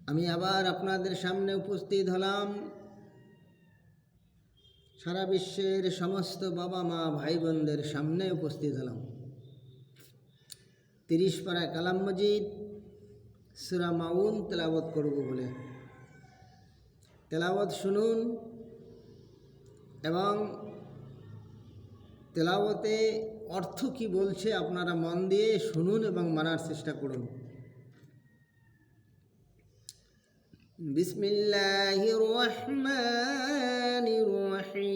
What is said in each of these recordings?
আমি আবার আপনাদের সামনে উপস্থিত হলাম। সারা বিশ্বের সমস্ত বাবা মা ভাই বোনদের সামনে উপস্থিত হলাম। 30 পারা কালাম মজিদ সূরা মাউন তেলাওয়াত করব বলে। তেলাওয়াত শুনুন এবং তেলাওয়াতে অর্থ কি বলছে আপনারা মন দিয়ে শুনুন এবং মানার চেষ্টা করুন। বিসমিল্লাহির রহমানির রহিম।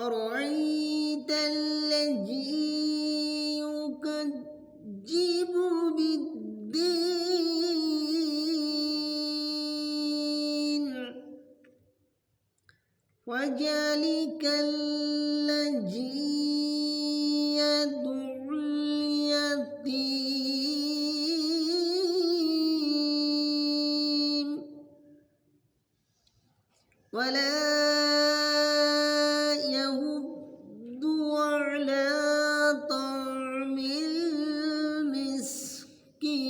আরাইতাল্লাযী ইউকাজ্জিবু বিদ্দীন ফাযালিকাল্লাযী ইয়াদুল ইয়াতীম ওয়ালা ইয়াহুদ্দু আলা তা'মিল মিসকিন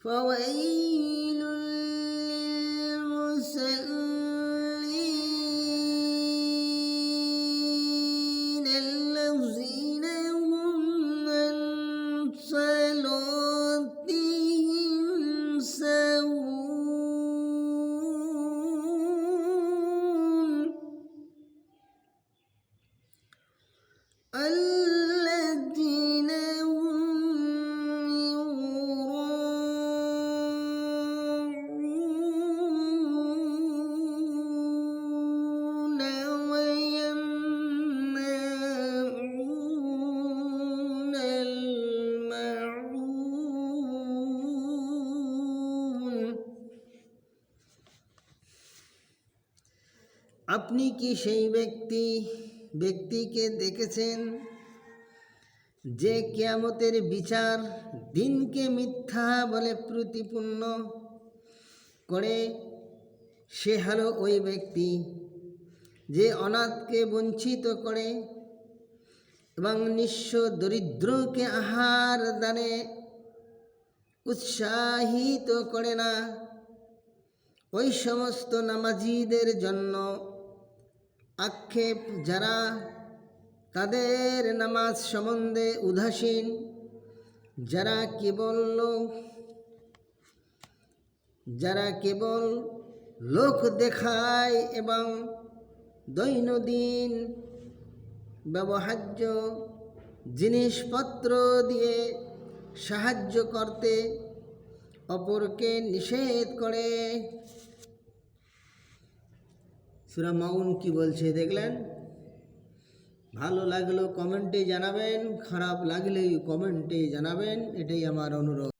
ফাওয়াইলুল লিলমুসাল্লিন আল্লাযীনা হুম আন সালাতিহিম সাহুন الذين هم يراءون ويمنعون الماعون। আপনি কি সেই ব্যক্তিকে দেখেছেন যে কিয়ামতের বিচার দিনকে মিথ্যা বলে প্রতিপন্ন করে? সে হলো ওই ব্যক্তি যে অনাথকে বঞ্চিত করে এবং নিঃস্ব দরিদ্রকে আহার দানে উৎসাহিত করে না। ওই সমস্ত নামাজীদের জন্য আক্ষেপ যারা তাদের নামাজ সম্বন্ধে উদাসীন, যারা কেবল লোক দেখায় এবং দৈনন্দিন ব্যবহার্য জিনিসপত্র দিয়ে সাহায্য করতে অপরকে নিষেধ করে। সূরা মাউন কি বলছে দেখলেন? ভালো লাগলো কমেন্টে জানাবেন, খারাপ লাগলেই কমেন্টে জানাবেন, এটাই আমার অনুরোধ।